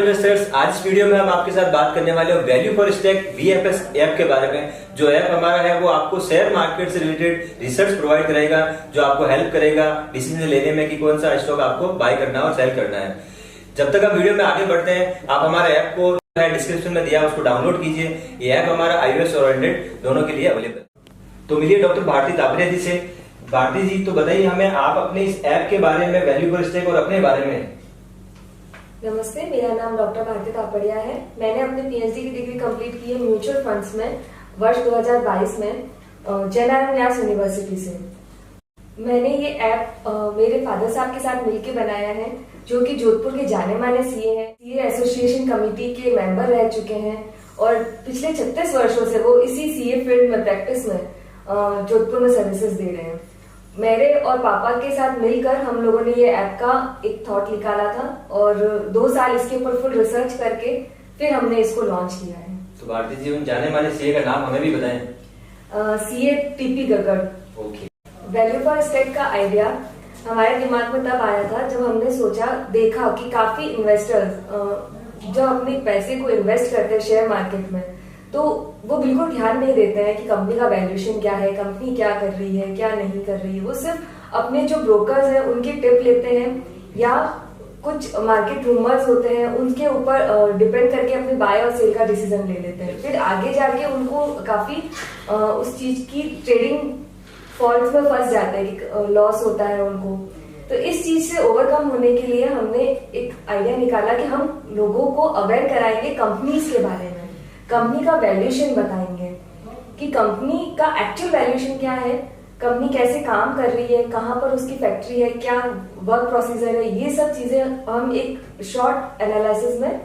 Investors, आज इस video में हम आपके साथ बात करने वाले हैं value for stack VFS app के बारे में। जो ऐप हमारा है वो आपको शेयर मार्केट से रिलेटेड रिसर्च प्रोवाइड करेगा, जो आपको हेल्प करेगा डिसीजन लेने में कि कौन सा स्टॉक आपको बाय करना है और सेल करना है। जब तक हम वीडियो में आगे बढ़ते हैं, आप हमारे ऐप को डिस्क्रिप्शन में दिया उसको डाउनलोड कीजिए। ये ऐप हमारा iOS और एंड्रॉइड दोनों के लिए अवेलेबल। तो मिलिए डॉक्टर भारती तापड़िया जी से। भारती जी, तो बताइए हमें आप अपने इस ऐप के बारे में, वैल्यू फॉर स्टैक और अपने बारे में। नमस्ते, मेरा नाम डॉक्टर भारती तापड़िया है। मैंने अपनी PhD की डिग्री कंप्लीट की है म्यूचुअल फंड्स में वर्ष 2022 में जैन व्यास यूनिवर्सिटी से। मैंने ये ऐप मेरे फादर साहब के साथ मिलकर बनाया है, जो कि जोधपुर के जाने माने सीए हैं। सीए एसोसिएशन कमेटी के मेंबर रह चुके हैं और पिछले 36 वर्षों से वो इसी सीए फील्ड में प्रैक्टिस में जोधपुर में सर्विसेज दे रहे हैं। मेरे और पापा के साथ मिलकर हम लोगों ने ये ऐप का एक थॉट निकाला था और 2 साल इसके ऊपर फुल रिसर्च करके फिर हमने इसको लॉन्च किया है। तो भारती जी, उन जाने माने सीए का नाम हमें भी बताएं। CA TP Gagad. Okay. Value for stack का आइडिया हमारे दिमाग में तब आया था जब हमने देखा कि काफी इन्वेस्टर्स जो अपने पैसे को इन्वेस्ट करते हैं शेयर मार्केट में, तो वो बिल्कुल ध्यान नहीं देते हैं कि कंपनी का वैल्यूएशन क्या है, कंपनी क्या कर रही है, क्या नहीं कर रही है। वो सिर्फ अपने जो ब्रोकर्स हैं उनकी टिप लेते हैं या कुछ मार्केट रूमर्स होते हैं उनके ऊपर डिपेंड करके अपने बाय और सेल का डिसीजन ले लेते हैं। फिर आगे जाके उनको काफी उस चीज की ट्रेडिंग फॉल्ट में फंस जाते हैं कि लॉस होता है उनको। तो इस चीज से ओवरकम होने के लिए हमने एक आइडिया निकाला कि हम लोगों को अवेयर कराएंगे कंपनीज के बारे में, कंपनी का वैल्यूएशन बताएंगे कि कंपनी का एक्चुअल वैल्यूएशन क्या है, कंपनी कैसे काम कर रही है, कहां पर उसकी फैक्ट्री है, क्या वर्क प्रोसीजर है। ये सब चीजें हम एक शॉर्ट एनालिसिस में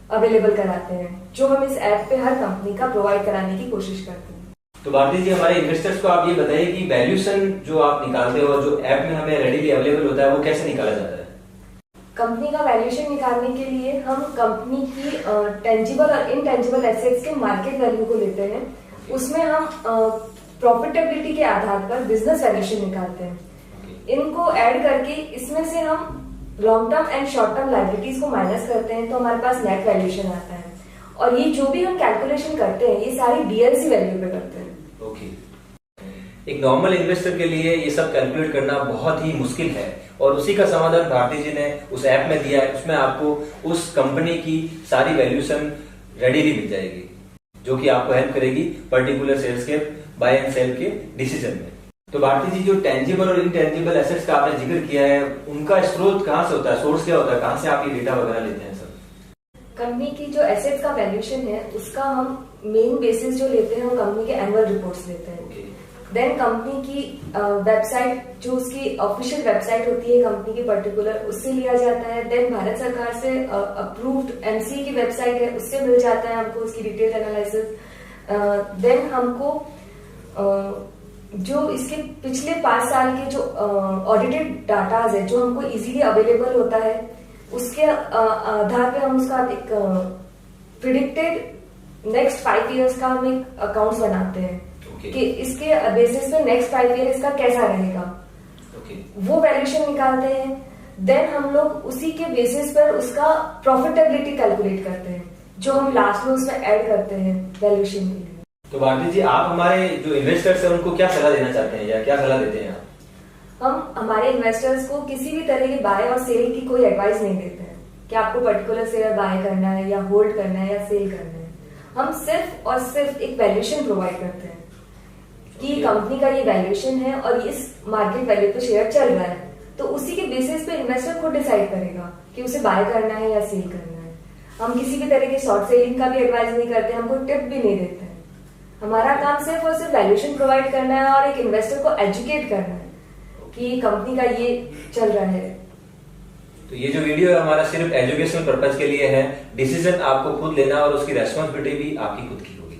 अवेलेबल कराते हैं, जो हम इस ऐप पे हर कंपनी का प्रोवाइड कराने की कोशिश करते हैं। तो भारती जी, हमारे इन्वेस्टर्स को आप ये बताइए कि वैल्यूएशन जो आप निकालते हो, जो ऐप में हमें रेडीली अवेलेबल होता है, वो कैसे निकाला जाता है? कंपनी का वैल्यूएशन निकालने के लिए हम कंपनी की टेंजिबल और इनटेंजिबल एसेट्स के मार्केट वैल्यू को लेते हैं। उसमें हम प्रॉफिटेबिलिटी के आधार पर बिजनेस वैल्यूएशन निकालते हैं। इनको ऐड करके इसमें से हम long term and short term liabilities को माइनस करते हैं, तो हमारे पास नेट वैल्यूएशन आता है। और ये जो भी हम कैलकुलेशन करते हैं ये सारी DLC वैल्यू पे करते हैं। ओके। एक नॉर्मल इन्वेस्टर के लिए ये सब कैलकुलेट करना बहुत ही मुश्किल है और उसी का समाधान भारती जी ने उस ऐप में दिया है। उसमें आपको उस कंपनी की सारी वैल्यूएशन रेडीली मिल जाएगी, जो कि आपको हेल्प करेगी पर्टिकुलर शेयर्स के बाय एंड सेल के डिसीजन में। तो भारती जी, जो टेंजिबल और इनटेंजिबल एसेट्स का आपने जिक्र किया है, उनका स्रोत कहाँ से होता है, सोर्स क्या होता है, कहाँ से आप ये डेटा वगैरह लेते हैं? कंपनी की जो एसेट्स का वैल्यूएशन है उसका हम मेन बेसिस जो लेते हैं वो कंपनी के एनुअल रिपोर्ट्स लेते हैं। देन कंपनी की वेबसाइट, जो उसकी ऑफिशियल वेबसाइट होती है कंपनी की पर्टिकुलर, उससे लिया जाता है। देन भारत सरकार से अप्रूव्ड MCA की वेबसाइट है, उससे मिल जाता है हमको उसकी डिटेल एनालिसिस। देन हमको जो इसके पिछले 5 साल के जो ऑडिटेड डाटाज है जो हमको इजीली अवेलेबल होता है, उसके आधार पे हम उसका एक प्रिडिक्टेड नेक्स्ट 5 इयर्स का हम एक अकाउंट्स बनाते हैं कि इसके बेसिस पे नेक्स्ट 5 ईयर इसका कैसा रहेगा। वो वैल्यूएशन निकालते हैं। देन हम लोग उसी के बेसिस पर उसका प्रॉफिटेबिलिटी कैलकुलेट करते हैं, जो हम लास्ट में उसमें ऐड करते हैं वैल्यूएशन के लिए। तो भारती जी, आप हमारे जो इन्वेस्टर्स हैं उनको क्या सलाह देना चाहते हैं या क्या सलाह देते हैं आप? हम हमारे इन्वेस्टर्स को किसी भी तरह की बाय और सेल की कोई एडवाइस नहीं देते हैं कि आपको पर्टिकुलर शेयर बाय करना है या होल्ड करना है या सेल करना है। हम सिर्फ और सिर्फ एक वैल्यूएशन प्रोवाइड करते हैं कि कंपनी का ये वैल्यूएशन है और इस मार्केट वैल्यू पे शेयर चल रहा है, तो उसी के बेसिस पे इन्वेस्टर खुद डिसाइड करेगा कि उसे बाय करना है या सेल करना है। हम किसी भी तरह के शॉर्ट सेलिंग का भी एडवाइस नहीं करते, हमको टिप भी नहीं देते हैं। हमारा काम सिर्फ और सिर्फ वैल्यूएशन प्रोवाइड करना है और एक इन्वेस्टर को एजुकेट करना है कि कंपनी का ये चल रहा है। तो ये जो वीडियो है हमारा सिर्फ एजुकेशनल पर्पज के लिए है। डिसीजन आपको खुद लेना और उसकी रेस्पॉन्सिबिलिटी भी आपकी खुद की होगी।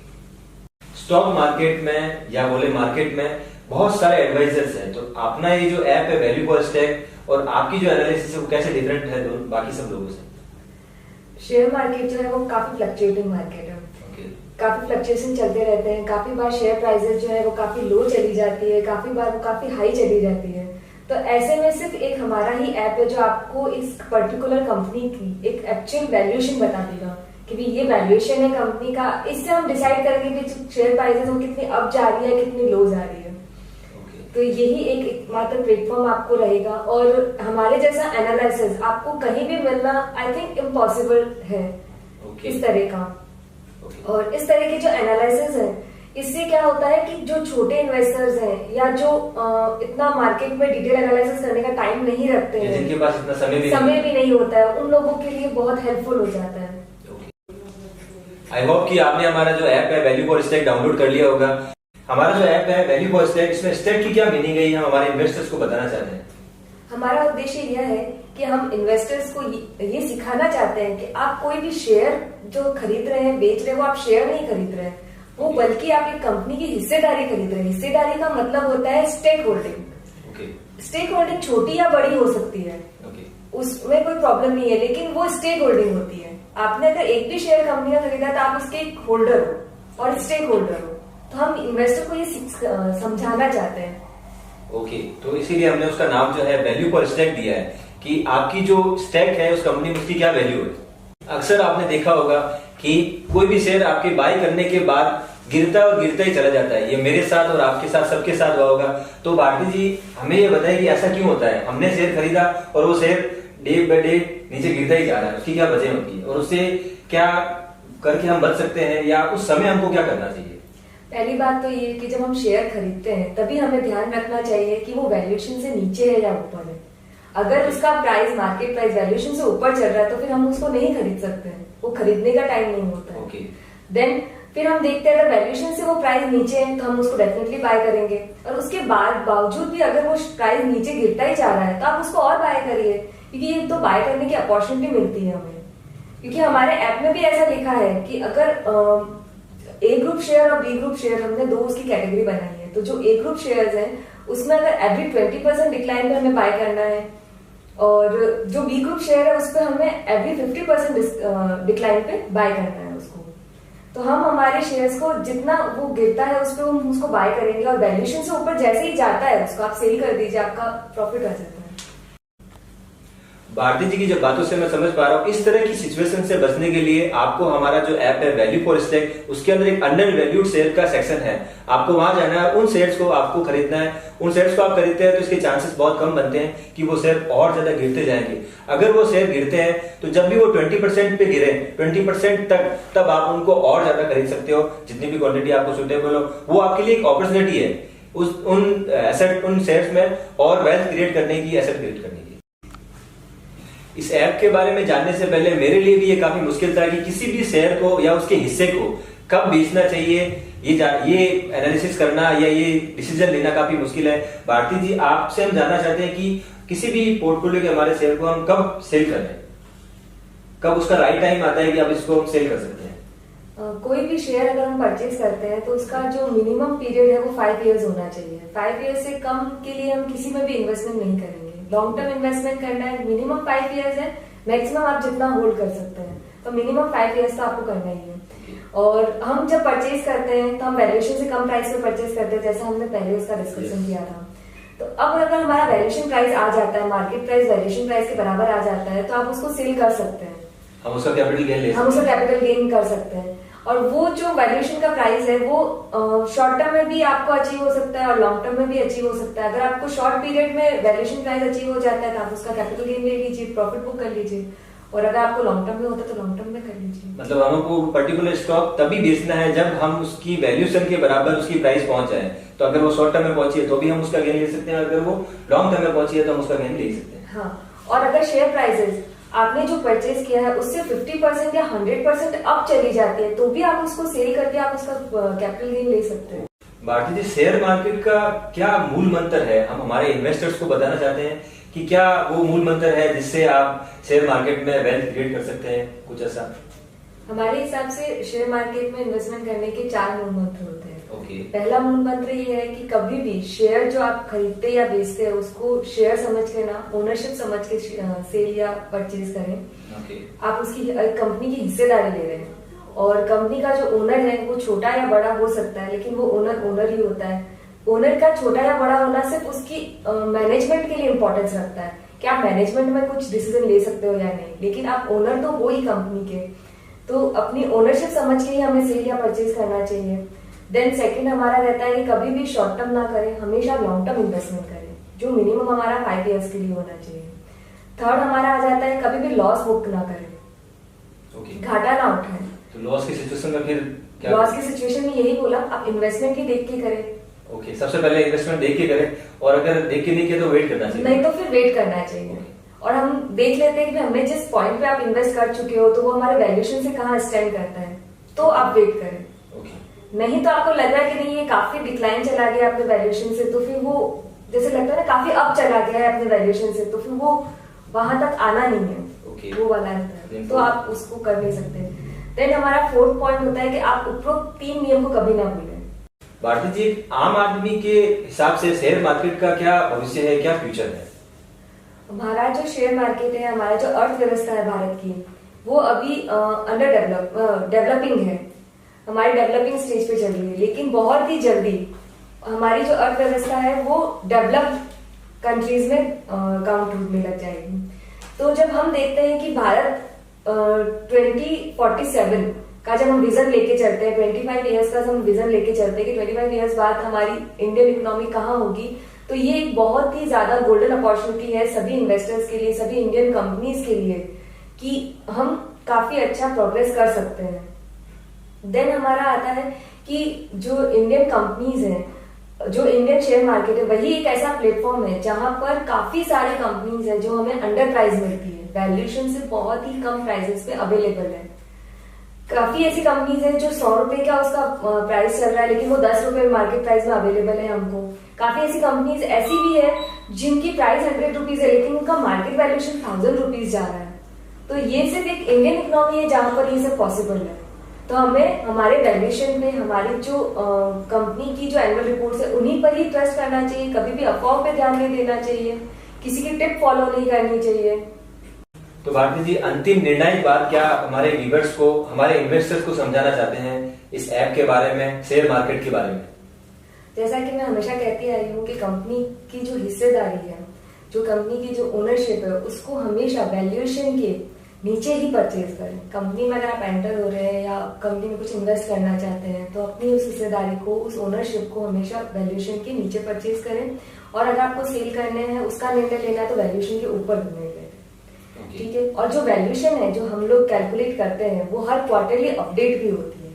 स्टॉक मार्केट में या बोले मार्केट में बहुत सारे एडवाइजर्स हैं, तो अपना ये जो ऐप है वैल्यू फॉर स्टैक और आपकी जो एनालिसिस है वो कैसे डिफरेंट है बाकी सब लोगों से? शेयर मार्केट जो है वो काफी फ्लक्चुएटिंग मार्केट है। काफी फ्लक्चुएशन चलते रहते हैं। काफी बार शेयर प्राइसेस जो है वो काफी लो चली जाती है, काफी बार वो काफी हाई चली जाती है। तो ऐसे में सिर्फ एक हमारा ही ऐप है जो आपको इस पर्टिकुलर कंपनी की एक एक्चुअल वैल्यूएशन बता देगा कि भी ये वैल्यूएशन है कंपनी का। इससे हम डिसाइड करेंगे कि शेयर प्राइसेस वो कितनी अप जा रही है कितनी लो जा रही है। तो यही एक एकमात्र प्लेटफॉर्म आपको रहेगा और हमारे जैसा एनालिसिस आपको कहीं भी मिलना आई थिंक इम्पॉसिबल है इस तरह का। और इस तरह के जो एनालिसिस है इससे क्या होता है कि जो छोटे इन्वेस्टर्स हैं या जो इतना मार्केट में डिटेल एनालिसिस करने का टाइम नहीं रखते हैं, जिनके पास इतना समय भी नहीं होता है, उन लोगों के लिए बहुत हेल्पफुल हो जाता है। आई होप कि आपने हमारा जो ऐप है वैल्यू फॉर स्टेक डाउनलोड कर लिया होगा। हमारा जो ऐप है वैल्यू फॉर स्टेक, इसमें स्टेक की क्या मीनिंग है हम हमारे इन्वेस्टर्स को बताना चाहते हैं। हमारा उद्देश्य यह है कि हम इन्वेस्टर्स को ये सिखाना चाहते हैं कि आप कोई भी शेयर जो खरीद रहे हैं बेच रहे हैं वो आप शेयर नहीं खरीद रहे हैं, वो बल्कि आप एक कंपनी की हिस्सेदारी खरीद रहे हैं। हिस्सेदारी का मतलब होता है स्टेक होल्डिंग। स्टेक होल्डिंग छोटी या बड़ी हो सकती है, उसमें कोई प्रॉब्लम नहीं है, लेकिन वो स्टेक होल्डिंग होती है। आपने अगर एक भी शेयर कंपनी का खरीदा तो आप उसके एक होल्डर हो और स्टेक होल्डर हो। तो हम इन्वेस्टर को ये समझाना चाहते हैं। तो इसीलिए हमने उसका नाम जो है वैल्यू फॉर स्टेक दिया है कि आपकी जो स्टेक है उस कंपनी में उसकी क्या वैल्यू है। अक्सर आपने देखा होगा कि कोई भी शेयर आपके बाय करने के बाद गिरता और गिरता ही चला जाता है। ये मेरे साथ और आपके साथ सबके साथ हुआ होगा। तो भारती जी हमें ये बताइए कि ऐसा क्यों होता है। हमने शेयर खरीदा और वो शेयर डे बाय डे नीचे गिरता ही जा रहा है, उसकी क्या वजह होती है और उससे क्या करके हम बच सकते हैं या उस समय हमको क्या करना चाहिए। पहली बात तो ये कि जब हम शेयर खरीदते हैं तभी हमें ध्यान रखना चाहिए कि वो वैल्यूएशन से नीचे है या ऊपर है। अगर उसका प्राइस मार्केट प्राइस वैल्यूएशन से ऊपर चल रहा है तो फिर हम उसको नहीं खरीद सकते हैं, वो खरीदने का टाइम नहीं होता है। देन फिर हम देखते हैं अगर वैल्यूएशन से वो प्राइस नीचे है तो हम उसको डेफिनेटली बाय करेंगे, और उसके बावजूद भी अगर वो प्राइस नीचे गिरता ही जा रहा है तो आप उसको और बाय करिए, क्योंकि ये तो बाय करने की अपॉर्चुनिटी मिलती है हमें। क्योंकि हमारे ऐप में भी ऐसा लिखा है कि अगर ए ग्रुप शेयर और बी ग्रुप शेयर हमने दो उसकी कैटेगरी बनाई है। तो जो ए ग्रुप शेयर्स हैं उसमें अगर एवरी 20% डिक्लाइन पे हमें बाय करना है, और जो बी ग्रुप शेयर है उस पर हमें एवरी 50% डिक्लाइन पे बाय करना है उसको। तो हम हमारे शेयर्स को जितना वो गिरता है उस पर हम उसको बाय करेंगे, और वैल्यूएशन से ऊपर जैसे ही जाता है उसको आप सेल कर दीजिए, आपका प्रॉफिट आ जाता है। भारती जी की जब बातों से मैं समझ पा रहा हूँ इस तरह की सिचुएशन से बचने के लिए आपको हमारा जो ऐप है वैल्यू फॉर स्टेक, उसके अंदर एक अंडर वैल्यूड शेयर का सेक्शन है। आपको वहां जाना है, उन शेयर्स को आपको खरीदना है। उन शेयर्स को आप खरीदते हैं तो इसके चांसेस बहुत कम बनते हैं कि वो शेयर और ज्यादा गिरते जाएंगे। अगर वो शेयर गिरते हैं तो जब भी वो 20% पे गिरे 20% तक, तब आप उनको और ज्यादा खरीद सकते हो। जितनी भी क्वांटिटी आपको सुटेबल हो, वो आपके लिए एक अपॉर्चुनिटी है उन शेयर्स में और वेल्थ क्रिएट करने की, एसेट क्रिएट करने की। इस ऐप के बारे में जानने से पहले मेरे लिए भी ये काफी मुश्किल था कि किसी भी शेयर को या उसके हिस्से को कब बेचना चाहिए, ये एनालिसिस करना या ये डिसीजन लेना काफी मुश्किल है। भारती जी आपसे हम जानना चाहते हैं कि किसी भी पोर्टफोलियो के हमारे शेयर को हम कब सेल करें, कब उसका राइट टाइम आता है कि अब इसको हम सेल कर सकते हैं। कोई भी शेयर अगर हम परचेज करते हैं तो उसका जो मिनिमम पीरियड है वो 5 इयर्स होना चाहिए। 5 इयर्स से कम के लिए हम किसी में भी इन्वेस्टमेंट नहीं करेंगे। लॉन्ग टर्म इन्वेस्टमेंट करना है, मिनिमम 5 इयर्स है, मैक्सिमम आप जितना होल्ड कर सकते हैं, तो मिनिमम 5 इयर्स तो आपको करना ही है। और हम जब परचेज करते हैं तो हम वैल्यूएशन से कम प्राइस पे परचेज करते हैं, जैसा हमने पहले उसका डिस्कशन किया था। तो अब अगर हमारा वैल्यूएशन प्राइस आ जाता है, मार्केट प्राइस वैल्यूएशन प्राइस के बराबर आ जाता है, तो आप उसको सेल कर सकते हैं। हम उसका कैपिटल गेन कर सकते हैं। और वो जो वैल्यूएशन का प्राइस है वो शॉर्ट टर्म में भी आपको अचीव हो सकता है और लॉन्ग टर्म में भी अचीव हो सकता है। अगर आपको शॉर्ट पीरियड में वैल्यूएशन प्राइस अचीव हो जाता है तो आप उसका कैपिटल गेन ले लीजिए, प्रॉफिट बुक कर लीजिए, और अगर आपको लॉन्ग टर्म में होता है तो लॉन्ग टर्म में कर लीजिए। मतलब हमको पर्टिकुलर स्टॉक तभी बेचना है जब हम उसकी वैल्यूएशन के बराबर उसकी प्राइस पहुंच जाए। तो अगर वो शॉर्ट टर्म में पहुंची है तो भी हम उसका गेन ले सकते हैं, अगर वो लॉन्ग टर्म में पहुंची है तो हम उसका गेन ले सकते हैं। हाँ, और अगर शेयर प्राइसेस आपने जो परचेज किया है उससे 50% या 100% अप चली जाती है तो भी आप उसको सेल करके आप उसका कैपिटल गेन ले सकते हैं। भारती जी शेयर मार्केट का क्या मूल मंत्र है, हम हमारे इन्वेस्टर्स को बताना चाहते हैं कि क्या वो मूल मंत्र है जिससे आप शेयर मार्केट में वेल्थ क्रिएट कर सकते हैं, कुछ ऐसा। हमारे हिसाब से शेयर मार्केट में इन्वेस्टमेंट करने के 4 मूल मंत्र होते हैं। पहला मूल मंत्र ये है कि कभी भी शेयर जो आप खरीदते या बेचते हैं उसको शेयर समझ के ना, ओनरशिप समझ के सेल या परचेज करें। आप उसकी कंपनी की हिस्सेदारी ले रहे हैं और कंपनी का जो ओनर है वो छोटा या बड़ा हो सकता है, लेकिन वो ओनर ही होता है। ओनर का छोटा या बड़ा होना सिर्फ उसकी मैनेजमेंट के लिए इंपॉर्टेंस रखता है कि आप मैनेजमेंट में कुछ डिसीजन ले सकते हो या नहीं, लेकिन आप ओनर तो हो ही कंपनी के, तो अपनी ओनरशिप समझ के ही हमें सेल या परचेज करना चाहिए। देन सेकंड हमारा रहता है कि कभी भी शॉर्ट टर्म ना करें, हमेशा लॉन्ग टर्म इन्वेस्टमेंट करें, जो मिनिमम हमारा 5 ईयर्स के लिए होना चाहिए। थर्ड हमारा आ जाता है कभी भी लॉस बुक ना करें, घाटा ना उठाएं। तो लॉस की सिचुएशन में फिर क्या? लॉस की सिचुएशन में यही बोला, आप इन्वेस्टमेंट ही देख के करें। ओके, सबसे पहले इन्वेस्टमेंट देख के करें, और अगर देख के नहीं किया तो वेट करना चाहिए। नहीं तो फिर वेट करना चाहिए, और हम देख लेते हैं कि हमने जिस पॉइंट पे आप इन्वेस्ट कर चुके हो तो वो हमारे वैल्यूएशन से कहाँ स्टैंड करता है, तो आप वेट करें। नहीं तो आपको लग रहा है कि नहीं ये काफी डिक्लाइन चला गया अपने वैल्यूएशन से, तो फिर वो जैसे लगता है ना काफी अप चला गया है अपने वैल्यूएशन से, तो फिर वो वहां तक आना नहीं है, वो वाला रहता है, तो आप उसको कर नहीं सकते। देन हमारा फोर्थ पॉइंट होता है कि आप उपरोक्त 3 नियम को कभी ना भूलें। भारती जी, आम आदमी के हिसाब से शेयर मार्केट का क्या भविष्य है, क्या फ्यूचर है? हमारा जो शेयर मार्केट है, हमारा जो अर्थव्यवस्था है भारत की, वो अभी अंडर डेवलपिंग है, हमारी डेवलपिंग स्टेज पे चल रही है, लेकिन बहुत ही जल्दी हमारी जो अर्थव्यवस्था है वो डेवलप्ड कंट्रीज में काउंट होने लग जाएगी। तो जब हम देखते हैं कि भारत 2047 का जब हम विजन लेके चलते हैं, 25 ईयर्स का जब हम विजन लेके चलते हैं कि 25 ईयर्स बाद हमारी इंडियन इकोनॉमी कहाँ होगी, तो ये एक बहुत ही ज्यादा गोल्डन अपॉर्चुनिटी है सभी इन्वेस्टर्स के लिए, सभी इंडियन कंपनीज के लिए, कि हम काफी अच्छा प्रोग्रेस कर सकते हैं। देन हमारा आता है कि जो इंडियन कंपनीज हैं, जो इंडियन शेयर मार्केट है, वही एक ऐसा प्लेटफॉर्म है जहां पर काफी सारी कंपनीज हैं जो हमें अंडर प्राइस मिलती है, वैल्यूएशन से बहुत ही कम प्राइसेस पे अवेलेबल है। काफी ऐसी कंपनीज हैं जो 100 रुपए का उसका प्राइस चल रहा है, लेकिन वो 10 रुपए मार्केट प्राइस में अवेलेबल है हमको। काफी ऐसी कंपनीज ऐसी भी है जिनकी प्राइस 100 रुपीज है, लेकिन उनका मार्केट वैल्यूएशन 1000 रुपीज जा रहा है। तो ये सिर्फ एक इंडियन इकोनॉमी है जहां पर ये सब पॉसिबल है। तो हमें हमारे वैल्यूएशन में, हमारी जो कंपनी की जो एनुअल रिपोर्ट्स है उन्हीं पर ही ट्रस्ट करना चाहिए, कभी भी अफवाह पे ध्यान नहीं देना चाहिए, किसी की टिप फॉलो नहीं करनी चाहिए। तो भारती जी, अंतिम निर्णायक बात क्या हमारे व्यूअर्स को, हमारे इन्वेस्टर्स को समझाना चाहते हैं इस ऐप के बारे में, शेयर मार्केट के बारे में? जैसा कि मैं हमेशा कहती आई हूँ कि कंपनी की जो हिस्सेदारी है, जो कंपनी की जो ओनरशिप है, उसको हमेशा वैल्यूएशन के नीचे ही परचेज करें। कंपनी में अगर आप एंटर हो रहे हैं या कंपनी में कुछ इन्वेस्ट करना चाहते हैं, तो अपनी उस हिस्सेदारी को, उस ओनरशिप को हमेशा वैल्यूएशन के नीचे परचेज करें, और अगर आपको सेल करने हैं, उसका निर्णय लेना है, तो वैल्यूएशन के ऊपर निर्णय लें। ठीक है। और जो वैल्यूएशन है जो हम लोग कैलकुलेट करते हैं, वो हर क्वार्टरली अपडेट भी होती है,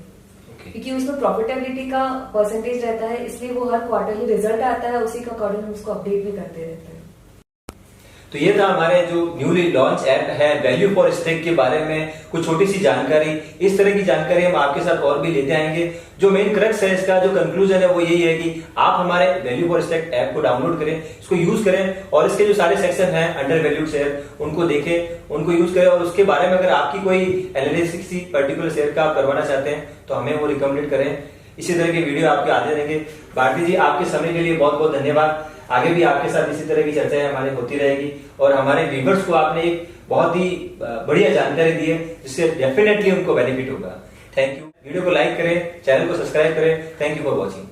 क्योंकि उसमें प्रॉफिटेबिलिटी का परसेंटेज रहता है, इसलिए वो हर क्वार्टरली रिजल्ट आता है, उसी का अकॉर्डिंग हम उसको अपडेट भी करते रहते हैं। तो ये था हमारे जो न्यूली लॉन्च ऐप है वैल्यू फॉर स्टेक के बारे में कुछ छोटी सी जानकारी। इस तरह की जानकारी हम आपके साथ और भी लेते आएंगे। जो मेन क्रक्स है इसका, जो कंक्लूजन है, वो यही है कि आप हमारे वैल्यू फॉर स्टेक ऐप को डाउनलोड करें, इसको यूज करें, और इसके जो सारे सेक्शन हैं अंडर वैल्यूड शेयर, उनको देखें, उनको यूज करें, और उसके बारे में अगर आपकी कोई एनालिसिस किसी पर्टिकुलर शेयर का आप करवाना चाहते हैं तो हमें वो रिकमेंड करें। इसी तरह के वीडियो आपके आते रहेंगे। भारती जी, आपके समय के लिए बहुत बहुत धन्यवाद। आगे भी आपके साथ इसी तरह की चर्चाएं हमारी होती रहेगी, और हमारे व्यूअर्स को आपने एक बहुत ही बढ़िया जानकारी दी है जिससे डेफिनेटली उनको बेनिफिट होगा। Thank you. वीडियो को लाइक करें, चैनल को सब्सक्राइब करें। Thank you for watching.